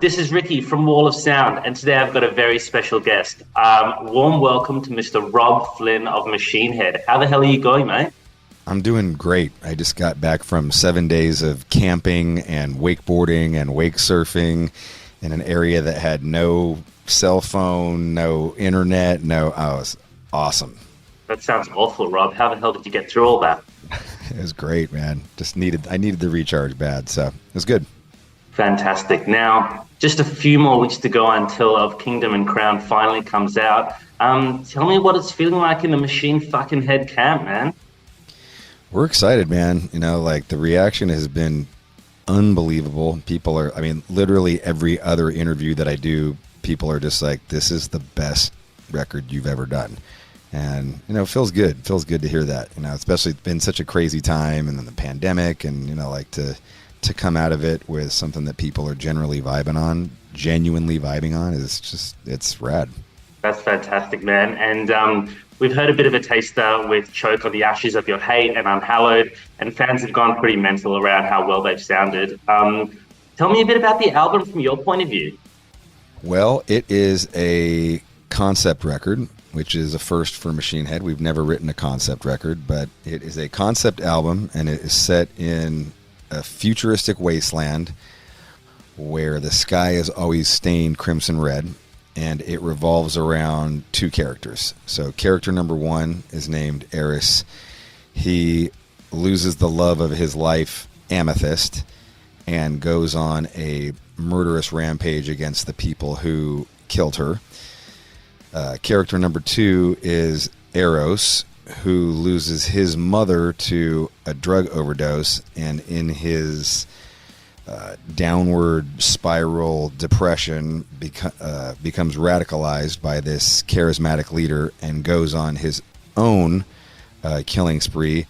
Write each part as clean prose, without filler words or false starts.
This is Ricky from Wall of Sound, and today I've got a very special guest. Warm welcome to Mr. Robb Flynn of Machine Head. How the hell are you going, mate? I'm doing great. I just got back from 7 days of camping and wakeboarding and wake surfing in an area that had no cell phone, no internet, it was awesome. That sounds awful, Rob. How the hell did you get through all that? It was great, man. I needed the recharge bad, so it was good. Fantastic. Now, just a few more weeks to go until Øf Kingdøm And Crøwn finally comes out. Tell me what it's feeling like in the Machine fucking Head camp, man. We're excited, man. The reaction has been unbelievable. People are, literally every other interview that I do, people are just like, this is the best record you've ever done. And, it feels good. It feels good to hear that, especially it's been such a crazy time and then the pandemic and, to come out of it with something that people are genuinely vibing on it's rad. That's fantastic, man. And we've heard a bit of a taster with Choke on the Ashes of Your Hate and Unhallowed, and fans have gone pretty mental around how well they've sounded. Tell me a bit about the album from your point of view. Well, it is a concept record, which is a first for Machine Head. We've never written a concept record, but it is a concept album, and it is set in a futuristic wasteland where the sky is always stained crimson red, and it revolves around two characters. So character number one is named Eris. He loses the love of his life, Amethyst, and goes on a murderous rampage against the people who killed her. Character number two is Eros, who loses his mother to a drug overdose, and in his downward spiral depression becomes radicalized by this charismatic leader and goes on his own killing spree,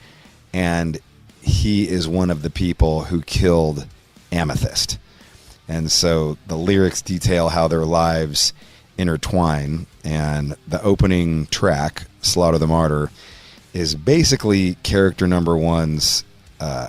and he is one of the people who killed Amethyst. And so the lyrics detail how their lives intertwine, and the opening track, Slaughter the Martyr, is basically character number one's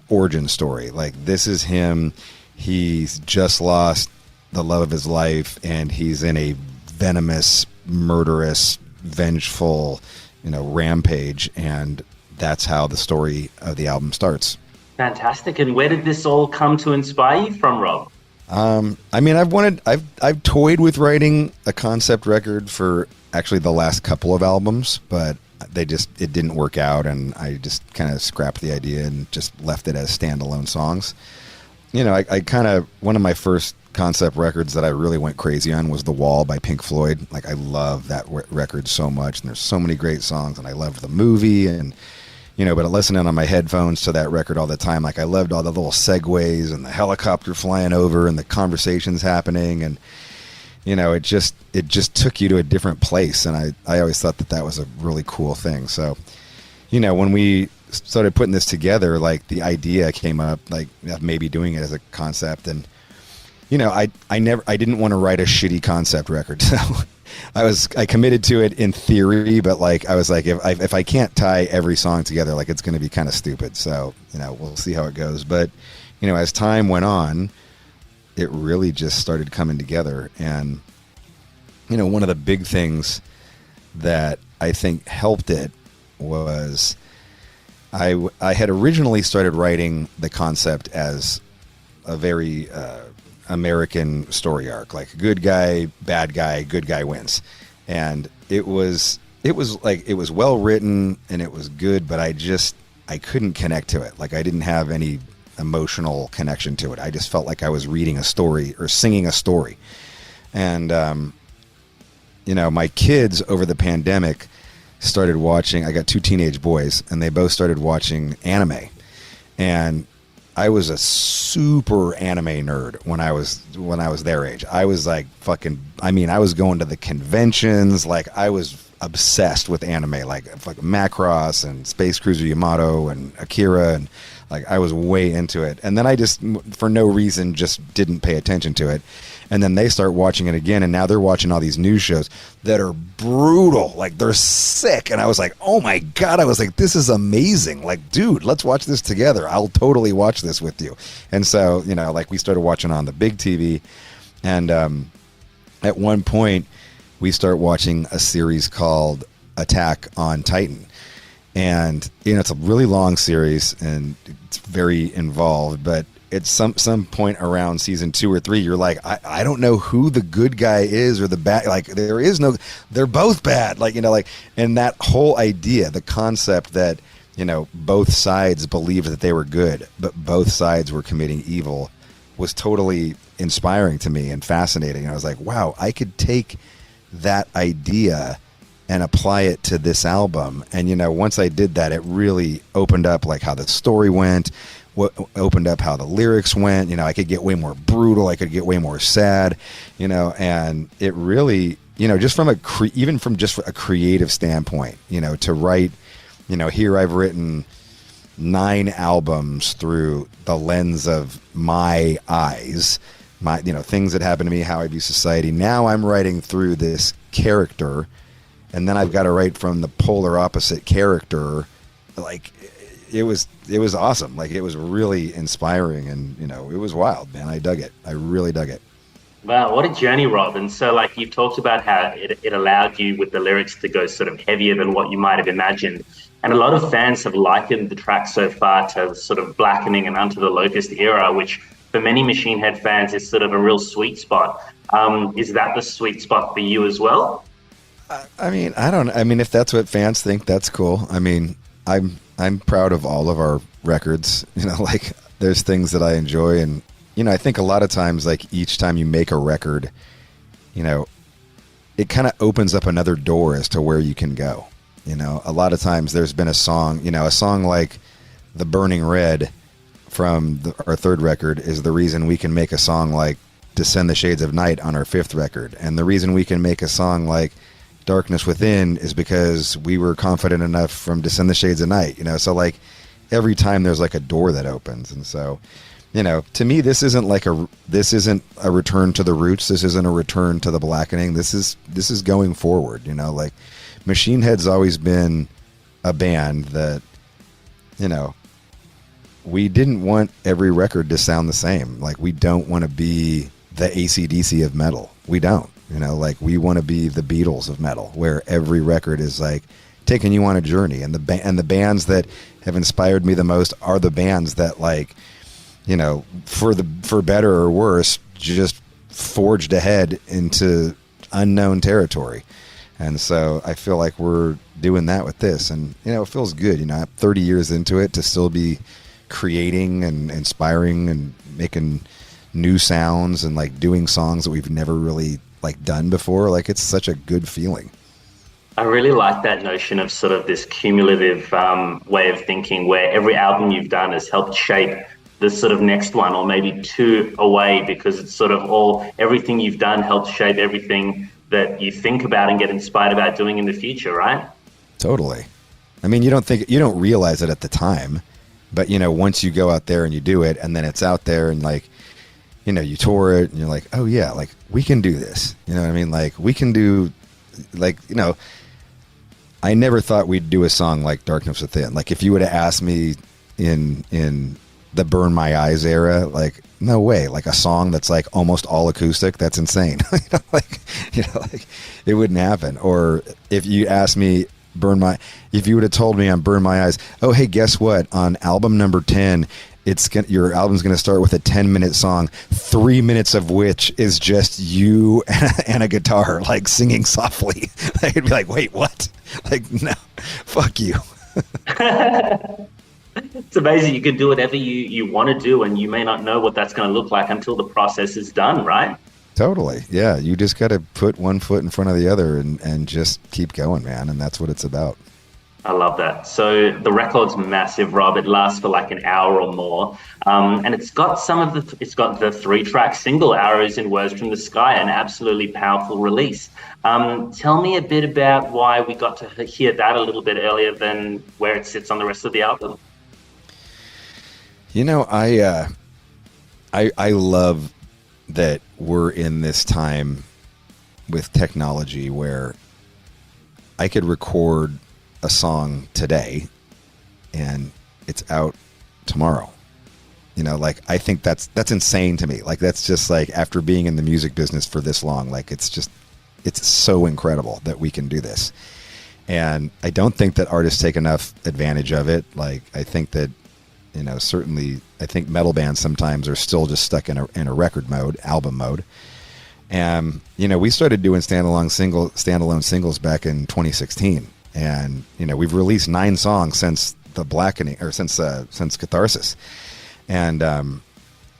origin story. Like, this is him. He's just lost the love of his life, and he's in a venomous, murderous, vengeful, rampage, and that's how the story of the album starts. Fantastic. And where did this all come to inspire you from, Rob? I've toyed with writing a concept record for actually the last couple of albums, but it didn't work out, and I just kind of scrapped the idea and just left it as standalone songs. One of my first concept records that I really went crazy on was The Wall by Pink Floyd. Like, I love that record so much, and there's so many great songs, and I loved the movie, and but listening on my headphones to that record all the time, like, I loved all the little segues and the helicopter flying over and the conversations happening, and it just took you to a different place, and I always thought that was a really cool thing. So, when we started putting this together, like, the idea came up, like, maybe doing it as a concept, and I didn't want to write a shitty concept record, so I committed to it in theory, but like, I was like, if I can't tie every song together, like, it's going to be kind of stupid. So, we'll see how it goes. But, as time went on, it really just started coming together. And, one of the big things that I think helped it was I had originally started writing the concept as a very American story arc, like good guy, bad guy, good guy wins. And it was well written and it was good, but I couldn't connect to it. Like, I didn't have any emotional connection to it. I just felt like I was reading a story or singing a story. And, my kids over the pandemic started watching, I got two teenage boys, and they both started watching anime. And I was a super anime nerd when I was their age. I was like I was going to the conventions. Like, I was obsessed with anime, like Macross and Space Cruiser Yamato and Akira, and like I was way into it. And then I just, for no reason, just didn't pay attention to it. And then they start watching it again, and now they're watching all these news shows that are brutal. Like, they're sick. And I was like, oh my God. I was like, this is amazing. Like, dude, let's watch this together. I'll totally watch this with you. And so, you know, like, we started watching on the big TV. And at one point, we start watching a series called Attack on Titan. And, you know, it's a really long series, and it's very involved, but at some point around season 2 or 3, you're like, I don't know who the good guy is or the bad. Like, there is no, they're both bad. Like, you know, like, and that whole idea, the concept that, you know, both sides believed that they were good, but both sides were committing evil, was totally inspiring to me and fascinating. And I was like, wow, I could take that idea and apply it to this album. And, you know, once I did that, it really opened up like how the story went, what opened up how the lyrics went. You know, I could get way more brutal, I could get way more sad, you know, and it really, you know, just from even from just a creative standpoint, you know, to write, you know, here I've written 9 albums through the lens of my eyes, my, you know, things that happened to me, how I view society. Now I'm writing through this character, and then I've got to write from the polar opposite character. Like, it was awesome. Like, it was really inspiring, and, you know, it was wild, man. I dug it. I really dug it. Wow, what a journey, Rob. And so, like, you've talked about how it allowed you with the lyrics to go sort of heavier than what you might have imagined. And a lot of fans have likened the track so far to sort of Blackening and Unto the Locust era, which for many Machine Head fans is sort of a real sweet spot. Is that the sweet spot for you as well? I mean, if that's what fans think, that's cool. I mean, I'm proud of all of our records. You know, like, there's things that I enjoy, and, you know, I think a lot of times, like, each time you make a record, you know, it kind of opens up another door as to where you can go. You know, a lot of times there's been a song, you know, a song like The Burning Red from our 3rd record is the reason we can make a song like Descend the Shades of Night on our 5th record. And the reason we can make a song like Darkness Within is because we were confident enough from Descend the Shades of Night, you know. So, like, every time there's like a door that opens. And so, you know, to me, this isn't a return to the roots. This isn't a return to the Blackening. This is going forward, you know. Like, Machine Head's always been a band that, you know, we didn't want every record to sound the same. Like, we don't want to be the AC/DC of metal. We don't. You know, like, we want to be the Beatles of metal, where every record is like taking you on a journey. And the bands that have inspired me the most are the bands that, like, you know, for better or worse, just forged ahead into unknown territory. And so I feel like we're doing that with this, and, you know, it feels good. You know, I'm 30 years into it, to still be creating and inspiring and making new sounds and, like, doing songs that we've never really, like, done before. Like, it's such a good feeling. I really like that notion of sort of this cumulative way of thinking, where every album you've done has helped shape the sort of next one, or maybe 2 away, because it's sort of everything you've done helps shape everything that you think about and get inspired about doing in the future, right? Totally. I mean, you don't realize it at the time, but, you know, once you go out there and you do it, and then it's out there, and, like, you know, you tour it, and you're like, oh yeah, like, we can do this. You know what I mean? Like, we can do, like, you know, I never thought we'd do a song like Darkness Within. Like, if you would have asked me in the Burn My Eyes era, like, no way. Like, a song that's like almost all acoustic, that's insane. like it wouldn't happen. Or if you asked me if you would have told me on Burn My Eyes, oh hey, guess what? On album number 10, your album's going to start with a 10-minute song, 3 minutes of which is just you and a guitar, like, singing softly. I'd be like, wait, what? Like, no, fuck you. It's amazing. You can do whatever you want to do, and you may not know what that's going to look like until the process is done, right? Totally. Yeah. You just got to put one foot in front of the other and just keep going, man. And that's what it's about. I love that. So the record's massive, Rob. It lasts for like an hour or more, and it's got it's got the 3-track single "Arrows and Words from the Sky," an absolutely powerful release. Tell me a bit about why we got to hear that a little bit earlier than where it sits on the rest of the album. You know, I love that we're in this time with technology where I could record a song today and it's out tomorrow. You know, like, I think that's insane to me. Like, that's just like, after being in the music business for this long, like, it's so incredible that we can do this. And I don't think that artists take enough advantage of it. Like, I think that, you know, certainly I think metal bands sometimes are still just stuck in a record mode, album mode. And, you know, we started doing standalone singles back in 2016. And, you know, we've released 9 songs since the Blackening, or since Catharsis. And,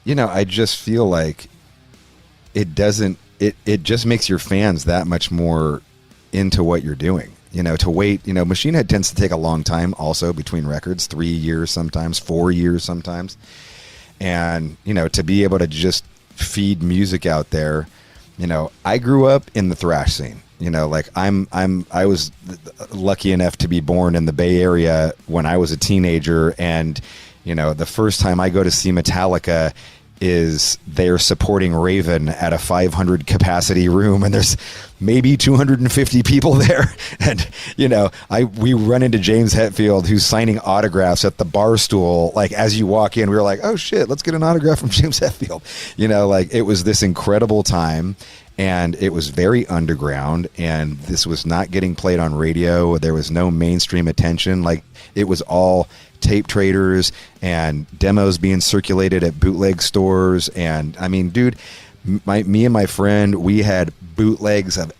you know, I just feel like it just makes your fans that much more into what you're doing. You know, to wait, you know, Machine Head tends to take a long time also between records, 3 years sometimes, 4 years sometimes. And, you know, to be able to just feed music out there, you know, I grew up in the thrash scene. You know, like, I was lucky enough to be born in the Bay Area when I was a teenager, and, you know, the first time I go to see Metallica is they're supporting Raven at a 500 capacity room, and there's maybe 250 people there. And, you know, we run into James Hetfield, who's signing autographs at the bar stool. Like, as you walk in, we were like, oh shit, let's get an autograph from James Hetfield. You know, like, it was this incredible time. And it was very underground, and this was not getting played on radio. There was no mainstream attention. Like, it was all tape traders and demos being circulated at bootleg stores. And I mean, dude, me and my friend, we had bootlegs of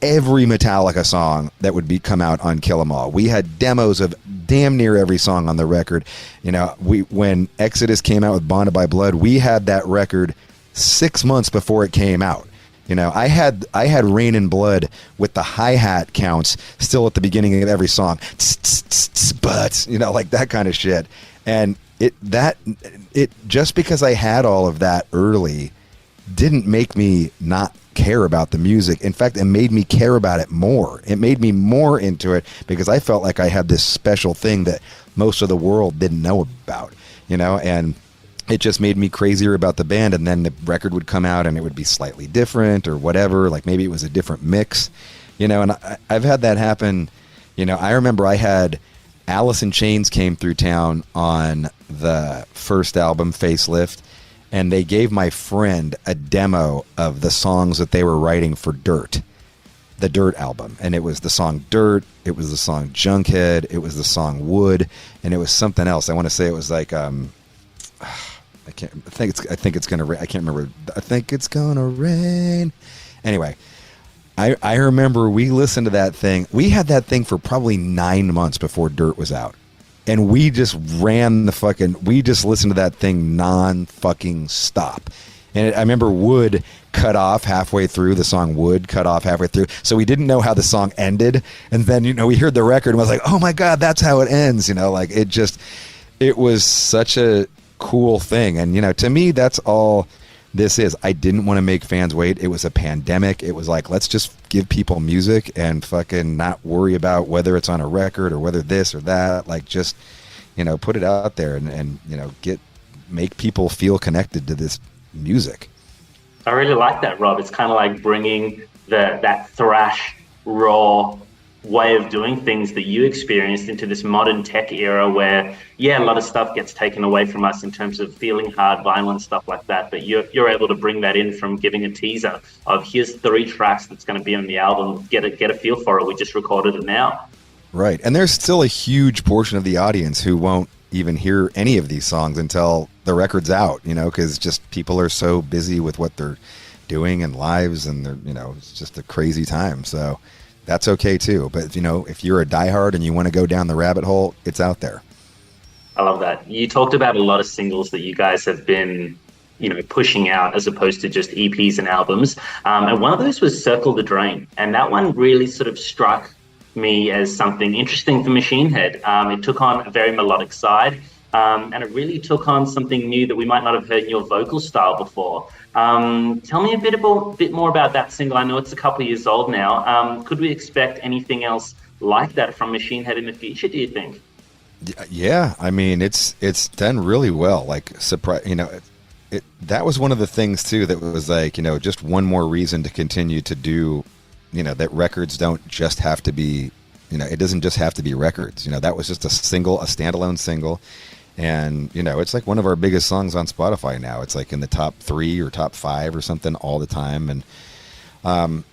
every Metallica song that would come out on Kill 'Em All. We had demos of damn near every song on the record. You know, when Exodus came out with Bonded by Blood, we had that record 6 months before it came out. You know, I had Rain and Blood with the hi-hat counts still at the beginning of every song. But, you know, like that kind of shit. And it just because I had all of that early didn't make me not care about the music. In fact, it made me care about it more. It made me more into it because I felt like I had this special thing that most of the world didn't know about, you know, and it just made me crazier about the band. And then the record would come out and it would be slightly different or whatever. Like, maybe it was a different mix, you know, and I've had that happen. You know, I remember I had Alice in Chains came through town on the first album, Facelift, and they gave my friend a demo of the songs that they were writing for Dirt, the Dirt album. And it was the song Dirt, it was the song Junkhead, it was the song Wood, and it was something else. I want to say it was like, I think it's gonna rain. I can't remember. I think it's gonna rain. Anyway, I remember we listened to that thing. We had that thing for probably 9 months before Dirt was out, and we just we just listened to that thing non-fucking stop. And I remember Wood cut off halfway through. The song Wood cut off halfway through, so we didn't know how the song ended. And then, you know, we heard the record and was like, oh my god, that's how it ends. You know, like, it was such a cool thing. And, you know, to me, that's all this is. I didn't want to make fans wait. It was a pandemic. It was like, let's just give people music and fucking not worry about whether it's on a record or whether this or that. Like, just, you know, put it out there and you know, make people feel connected to this music. I really like that, Rob. It's kind of like bringing that thrash, raw way of doing things that you experienced into this modern tech era where, yeah, a lot of stuff gets taken away from us in terms of feeling hard, violent stuff like that. But you're able to bring that in from giving a teaser of here's 3 tracks that's going to be on the album. Get a feel for it. We just recorded it now. Right. And there's still a huge portion of the audience who won't even hear any of these songs until the record's out, you know, because just people are so busy with what they're doing and lives, and they're, you know, it's just a crazy time. So that's okay too. But, you know, if you're a diehard and you want to go down the rabbit hole, it's out there. I love that. You talked about a lot of singles that you guys have been, you know, pushing out as opposed to just EPs and albums. And one of those was Circle the Drain. And that one really sort of struck me as something interesting for Machine Head. It took on a very melodic side, and it really took on something new that we might not have heard in your vocal style before. Tell me a bit more about that single. I know it's a couple of years old now. Could we expect anything else like that from Machine Head in the future, do you think? Yeah, I mean, it's done really well. Like, surprise, that was one of the things too that was like, just one more reason to continue to do, that records don't just have to be, it doesn't just have to be records. That was just a standalone single. And, it's like one of our biggest songs on Spotify now. It's like in the top 3 or top 5 or something all the time. And,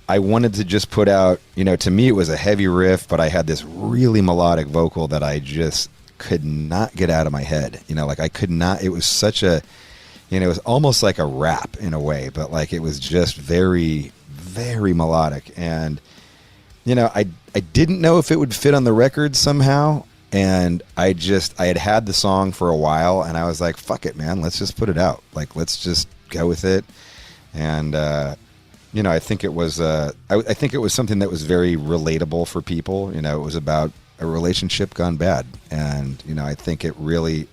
I wanted to just put out, to me it was a heavy riff, but I had this really melodic vocal that I just could not get out of my head. I could not, it was such a, it was almost like a rap in a way, but like it was just very, very melodic. And, I didn't know if it would fit on the record somehow. And I had the song for a while and I was like, fuck it, man, let's just put it out. Like, let's just go with it. And, I think it was, I think it was something that was very relatable for people. It was about a relationship gone bad. And, I think it really,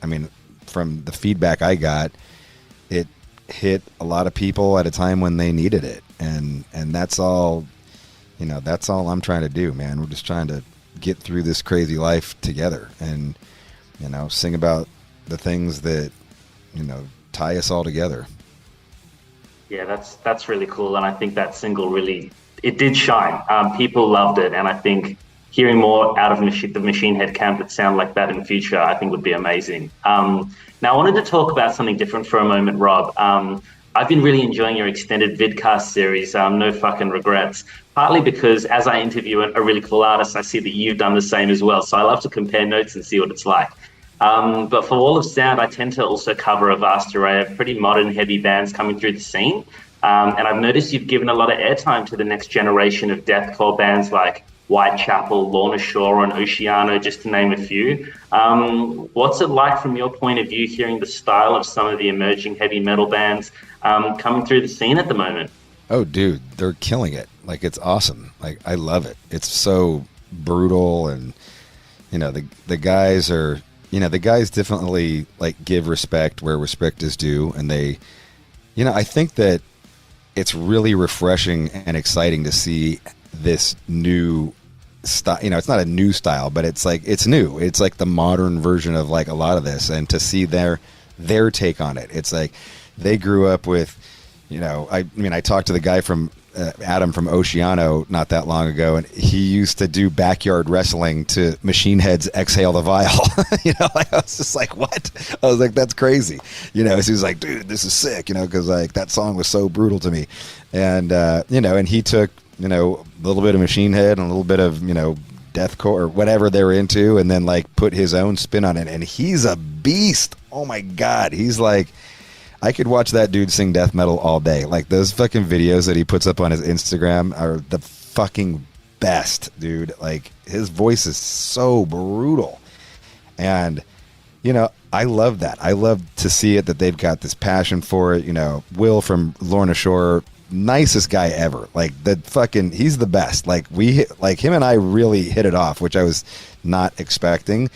from the feedback I got, it hit a lot of people at a time when they needed it. And that's all, that's all I'm trying to do, man. We're just trying to get through this crazy life together and, sing about the things that, tie us all together. Yeah, that's really cool. And I think that single really, it did shine. People loved it. And I think hearing more out of the Machine Head camp that sound like that in the future, I think would be amazing. Now, I wanted to talk about something different for a moment, Rob. I've been really enjoying your extended vidcast series, No Fucking Regrets, partly because as I interview a really cool artist, I see that you've done the same as well. So I love to compare notes and see what it's like. But for Wall of Sound, I tend to also cover a vast array of pretty modern, heavy bands coming through the scene. And I've noticed you've given a lot of airtime to the next generation of deathcore bands like Whitechapel, Lorna Shore, and Oceano, just to name a few. What's it like from your point of view, hearing the style of some of the emerging heavy metal bands coming through the scene at the moment? Oh, dude, they're killing it. Like, it's awesome. Like, I love it. It's so brutal. And, the guys are... the guys definitely like give respect where respect is due. And they, I think that it's really refreshing and exciting to see this new style. It's not a new style, but it's like, it's new. It's like the modern version of like a lot of this, and to see their take on it. It's like they grew up with, I talked to the guy from Adam from Oceano not that long ago, and he used to do backyard wrestling to Machine Head's Exhale the Vial. I was just like, what? I was like, that's crazy. So he was like, dude, this is sick, because like that song was so brutal to me. And, and he took, a little bit of Machine Head and a little bit of, deathcore or whatever they were into, and then like put his own spin on it. And he's a beast. Oh my God. He's like, I could watch that dude sing death metal all day. Like, those fucking videos that he puts up on his Instagram are the fucking best, dude. Like, his voice is so brutal. And, I love that. I love to see it, that they've got this passion for it. Will from Lorna Shore, nicest guy ever. Like, he's the best. Like, him and I really hit it off, which I was not expecting.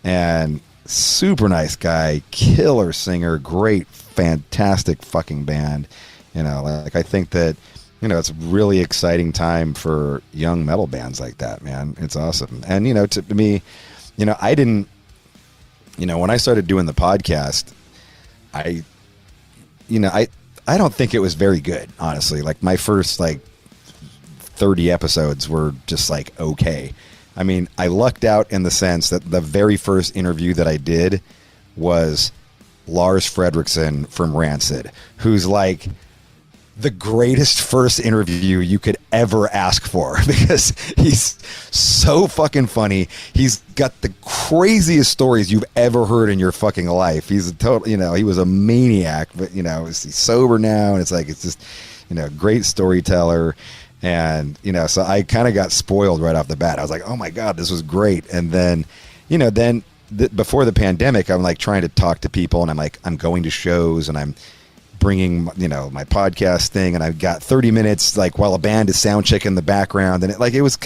And super nice guy, killer singer, great, fantastic fucking band. I think that, it's a really exciting time for young metal bands like that, man. It's awesome. And, to me, I didn't, when I started doing the podcast, I don't think it was very good, honestly. Like, my first, 30 episodes were just, okay. I mean, I lucked out in the sense that the very first interview that I did was Lars Fredriksson from Rancid, who's like the greatest first interview you could ever ask for, because he's so fucking funny. He's got the craziest stories you've ever heard in your fucking life. He's a total, he was a maniac, but he's sober now, and it's just, great storyteller. And, so I kind of got spoiled right off the bat. I was like, oh my God, this was great. And then, before the pandemic, I'm like trying to talk to people, and I'm going to shows, and I'm, bringing, my podcast thing, and I've got 30 minutes like while a band is sound checking in the background, and it was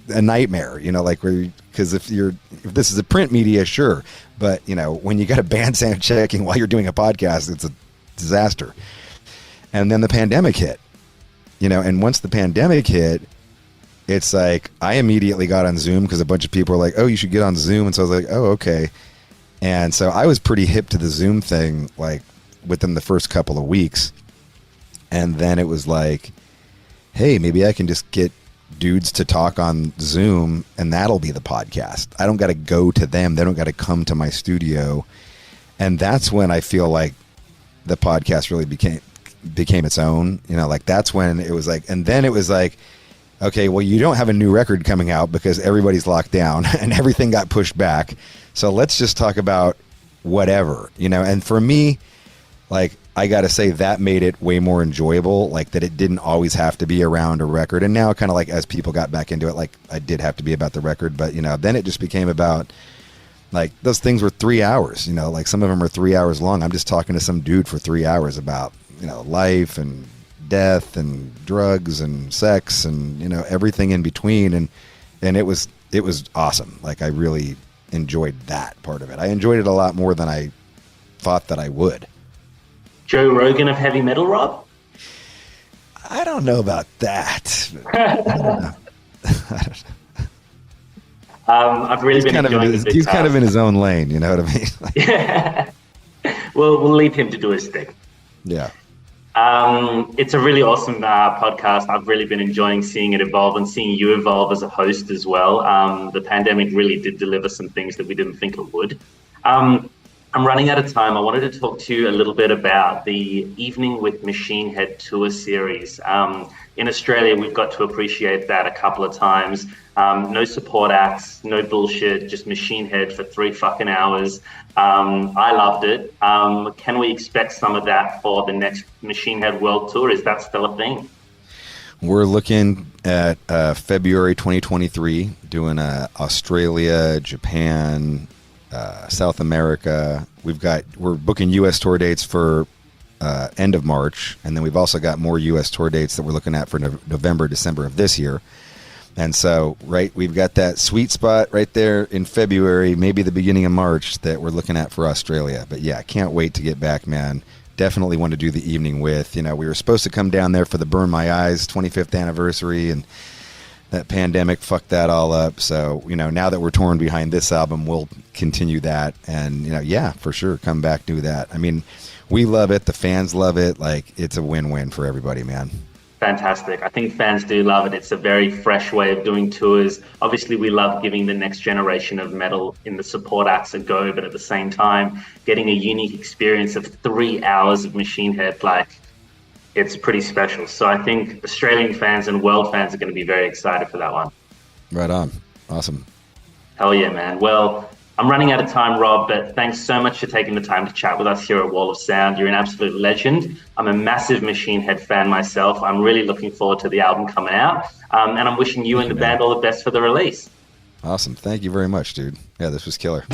a nightmare, because if this is a print media, sure, but when you got a band sound checking while you're doing a podcast, it's a disaster. And then the pandemic hit, and once the pandemic hit, it's like I immediately got on Zoom because a bunch of people were like, oh, you should get on Zoom. And so I was like, oh, okay. And so I was pretty hip to the Zoom thing, like within the first couple of weeks. And then it was like, hey, maybe I can just get dudes to talk on Zoom and that'll be the podcast. I don't got to go to them. They don't got to come to my studio. And that's when I feel like the podcast really became its own, like that's when it was like, and then it was like, okay, well, you don't have a new record coming out because everybody's locked down and everything got pushed back. So let's just talk about whatever, and for me, like, I got to say that made it way more enjoyable, like that it didn't always have to be around a record. And now kind of like as people got back into it, like I did have to be about the record, but then it just became about like those things were 3 hours, like some of them are 3 hours long. I'm just talking to some dude for 3 hours about, life and death and drugs and sex and everything in between, and it was awesome. Like I really enjoyed that part of it. I enjoyed it a lot more than I thought that I would. Joe Rogan of heavy metal, Rob? I don't know about that. I don't know. I've really been enjoying it. He's kind of in his own lane, you know what I mean? Yeah. Well, we'll leave him to do his thing. Yeah. It's a really awesome podcast. I've really been enjoying seeing it evolve and seeing you evolve as a host as well. The pandemic really did deliver some things that we didn't think it would. I'm running out of time. I wanted to talk to you a little bit about the Evening with Machine Head tour series. In Australia, we've got to appreciate that a couple of times. No support acts, no bullshit, just Machine Head for 3 fucking hours. I loved it. Can we expect some of that for the next Machine Head World Tour? Is that still a thing? We're looking at February 2023, doing Australia, Japan, South America. We're booking U.S. tour dates for end of March, and then we've also got more U.S. tour dates that we're looking at for November, December of this year. And so, we've got that sweet spot right there in February, maybe the beginning of March, that we're looking at for Australia. But yeah, can't wait to get back, man. Definitely want to do the evening with. We were supposed to come down there for the Burn My Eyes 25th anniversary, and that pandemic fucked that all up. So, now that we're torn behind this album, we'll continue that. And, yeah, for sure, come back, do that. I mean, we love it. The fans love it. Like, it's a win-win for everybody, man. Fantastic. I think fans do love it. It's a very fresh way of doing tours. Obviously, we love giving the next generation of metal in the support acts a go, but at the same time, getting a unique experience of 3 hours of Machine Head, like, it's pretty special. So I think Australian fans and world fans are going to be very excited for that one. Right on. Awesome. Hell yeah, man. Well, I'm running out of time, Rob, but thanks so much for taking the time to chat with us here at Wall of Sound. You're an absolute legend. I'm a massive Machine Head fan myself. I'm really looking forward to the album coming out. And I'm wishing you and the band all the best for the release. Awesome. Thank you very much, dude. Yeah, this was killer.